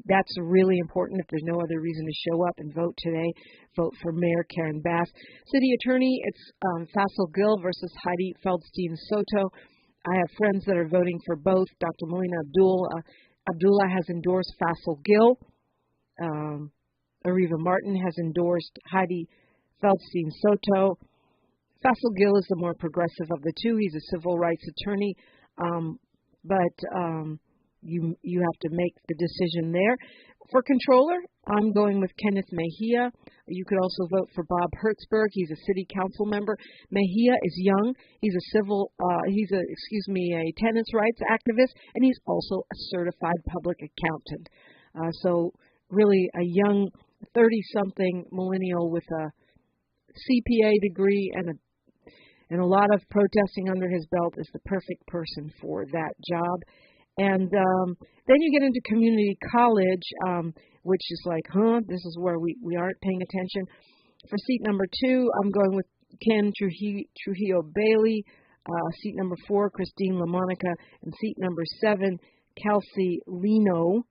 That's really important. If there's no other reason to show up and vote today, vote for Mayor Karen Bass. City Attorney, it's Faisal Gill versus Heidi Feldstein Soto. I have friends that are voting for both. Dr. Molina Abdullah has endorsed Faisal Gill. Ariva Martin has endorsed Heidi Feldstein Soto. Faisal Gill is the more progressive of the two. He's a civil rights attorney, but you have to make the decision there. For controller, I'm going with Kenneth Mejia. You could also vote for Bob Hertzberg. He's a city council member. Mejia is young. He's a tenants' rights activist, and he's also a certified public accountant. So really a young 30-something millennial with a CPA degree and a lot of protesting under his belt is the perfect person for that job. And then you get into community college, which is like, this is where we aren't paying attention. For seat number 2, I'm going with Ken Trujillo Bailey. Seat number 4, Christine LaMonica. And seat number 7, Kelsey Leno.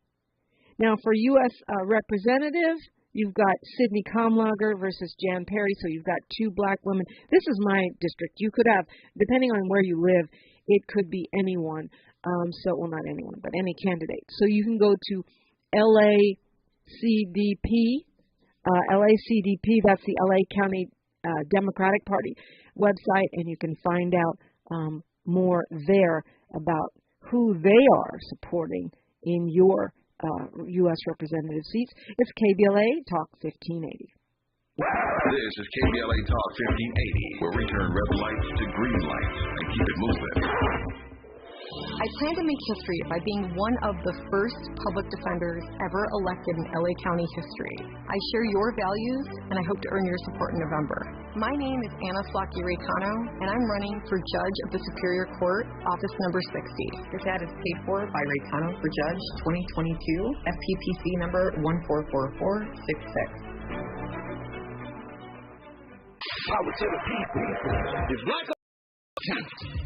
Now, for U.S. Representative, you've got Sidney Kamlager versus Jan Perry, so you've got 2 black women. This is my district. You could have, depending on where you live, it could be anyone. Well, not anyone, but any candidate. So you can go to LACDP, that's the LA County Democratic Party website, and you can find out more there about who they are supporting in your U.S. representative seats. It's KBLA Talk 1580. This is KBLA Talk 1580, where we turn red lights to green lights and keep it moving. I plan to make history by being one of the first public defenders ever elected in LA County history. I share your values, and I hope to earn your support in November. My name is Anna Slaki-Raycano, and I'm running for Judge of the Superior Court, office number 60. This ad is paid for by Raycano for Judge 2022, FPPC number 144466. Power to the people. If black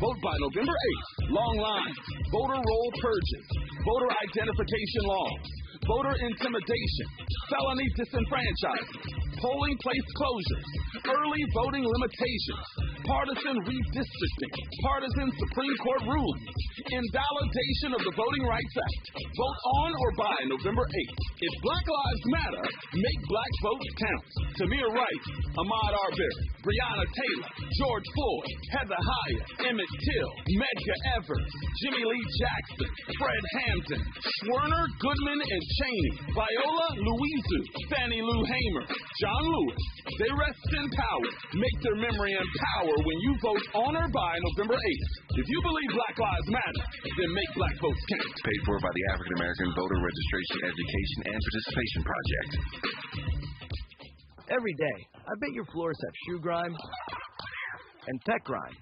vote by November 8th. Long lines, voter roll purges, voter identification laws, voter intimidation, felony disenfranchisement, polling place closures, early voting limitations, partisan redistricting, partisan Supreme Court rulings, invalidation of the Voting Rights Act. Vote on or by November 8th. If Black Lives Matter, make black votes count. Tamir Rice, Ahmaud Arbery, Breonna Taylor, George Floyd, Heather Heyer, Emmett Till, Medgar Evers, Jimmy Lee Jackson, Fred Hampton, Werner, Goodman, and Cheney, Viola Louisu, Fannie Lou Hamer, John Lewis. They rest in power. Make their memory in power when you vote on or by November 8th. If you believe Black Lives Matter, then make black votes count. Paid for by the African American Voter Registration, Education, and Participation Project. Every day, I bet your floors have shoe grime and pet grime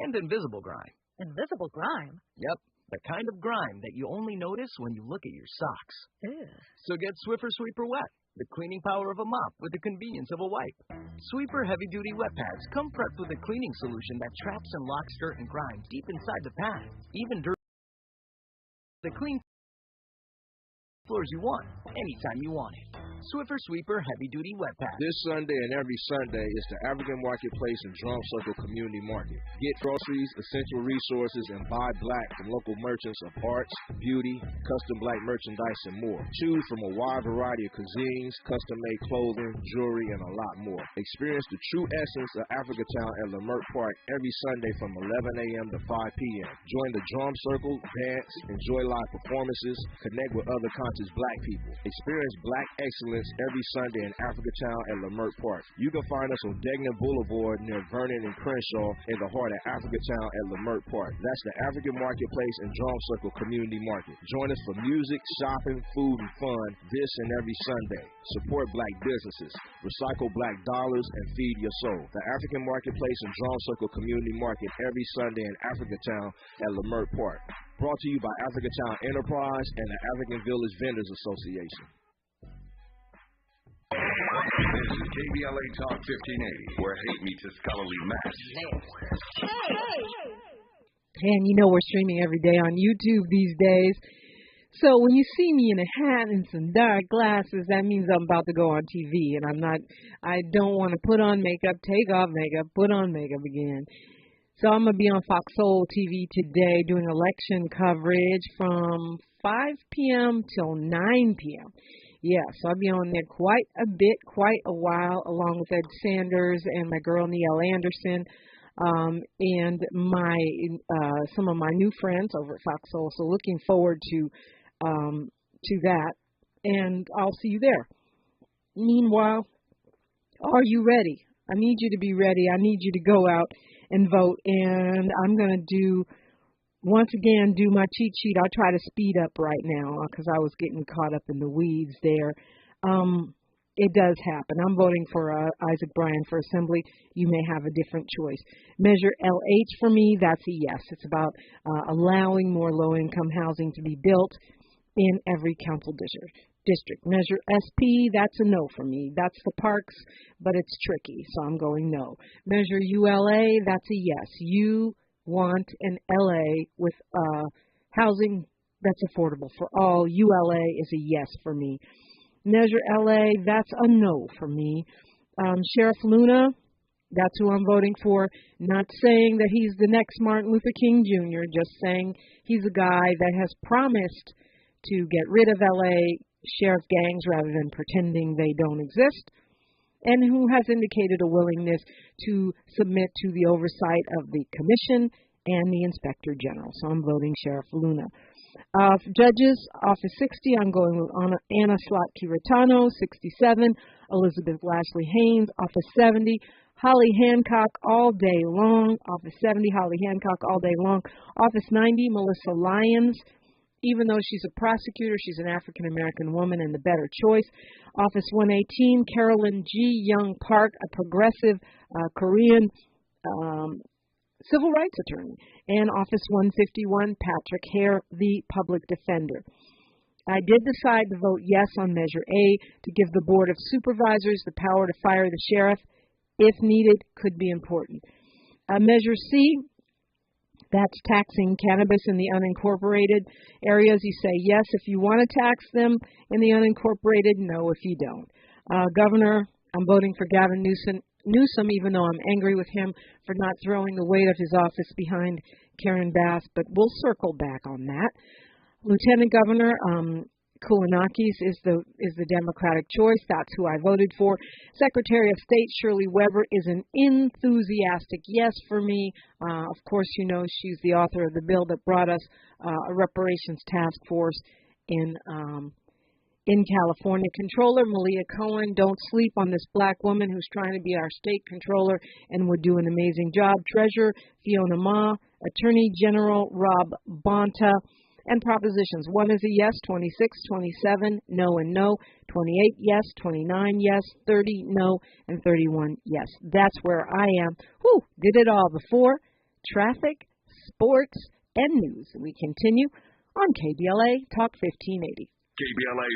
and invisible grime. Invisible grime? Yep, the kind of grime that you only notice when you look at your socks. Ew. So get Swiffer Sweeper Wet, the cleaning power of a mop with the convenience of a wipe. Sweeper heavy-duty wet pads come prepped with a cleaning solution that traps and locks dirt and grime deep inside the pad. Even dirt, the clean floors you want, anytime you want it. Swiffer Sweeper heavy-duty wet pad. This Sunday and every Sunday is the African Marketplace and Drum Circle Community Market. Get groceries, essential resources, and buy black from local merchants of arts, beauty, custom black merchandise, and more. Choose from a wide variety of cuisines, custom-made clothing, jewelry, and a lot more. Experience the true essence of Africatown at Lamert Park every Sunday from 11 a.m. to 5 p.m. Join the Drum Circle, dance, enjoy live performances, connect with other conscious black people. Experience black excellence every Sunday in Africatown at Lamert Park. You can find us on Degnan Boulevard near Vernon and Crenshaw in the heart of Africatown at Lamert Park. That's the African Marketplace and Drum Circle Community Market. Join us for music, shopping, food, and fun this and every Sunday. Support black businesses, recycle black dollars, and feed your soul. The African Marketplace and Drum Circle Community Market every Sunday in Africatown at Lamert Park. Brought to you by Africatown Enterprise and the African Village Vendors Association. This is KBLA Talk 1580, where hate meets a scholarly match. And you know we're streaming every day on YouTube these days. So when you see me in a hat and some dark glasses, that means I'm about to go on TV. And I don't want to put on makeup, take off makeup, put on makeup again. So I'm going to be on Fox Soul TV today doing election coverage from 5 p.m. till 9 p.m. Yeah, so I'll be on there quite a bit, quite a while, along with Ed Sanders and my girl Neil Anderson, and some of my new friends over at Fox Soul. So looking forward to that, and I'll see you there. Meanwhile, are you ready? I need you to be ready. I need you to go out and vote, and I'm going to once again do my cheat sheet. I'll try to speed up right now because I was getting caught up in the weeds there. It does happen. I'm voting for Isaac Bryan for Assembly. You may have a different choice. Measure LH for me, that's a yes. It's about allowing more low-income housing to be built in every council district. Measure SP, that's a no for me. That's the parks, but it's tricky, so I'm going no. Measure ULA, that's a yes. want an LA with housing that's affordable for all. ULA is a yes for me. Measure LA, that's a no for me. Sheriff Luna, that's who I'm voting for. Not saying that he's the next Martin Luther King Jr., just saying he's a guy that has promised to get rid of LA sheriff gangs rather than pretending they don't exist, and who has indicated a willingness to submit to the oversight of the commission and the inspector general. So I'm voting Sheriff Luna. Judges, Office 60, I'm going with Anna Slotky-Ratano, 67. Elizabeth Lashley Haynes, Office 70. Holly Hancock, all day long. Office 70, Holly Hancock, all day long. Office 90, Melissa Lyons. Even though she's a prosecutor, she's an African-American woman and the better choice. Office 118, Carolyn G. Young Park, a progressive Korean civil rights attorney. And Office 151, Patrick Hare, the public defender. I did decide to vote yes on Measure A to give the Board of Supervisors the power to fire the sheriff if needed. Could be important. Measure C, that's taxing cannabis in the unincorporated areas. You say yes if you want to tax them in the unincorporated, no if you don't. Governor, I'm voting for Gavin Newsom, even though I'm angry with him for not throwing the weight of his office behind Karen Bass, but we'll circle back on that. Lieutenant Governor Koulianakis is the Democratic choice. That's who I voted for. Secretary of State Shirley Weber is an enthusiastic yes for me. Of course, you know she's the author of the bill that brought us a reparations task force in California. Controller Malia Cohen, don't sleep on this black woman who's trying to be our state controller and would do an amazing job. Treasurer Fiona Ma, Attorney General Rob Bonta. And propositions. 1 is a yes, 26, 27, no and no, 28, yes, 29, yes, 30, no, and 31, yes. That's where I am. Whew, did it all before. Traffic, sports, and news. We continue on KBLA Talk 1580. KBLA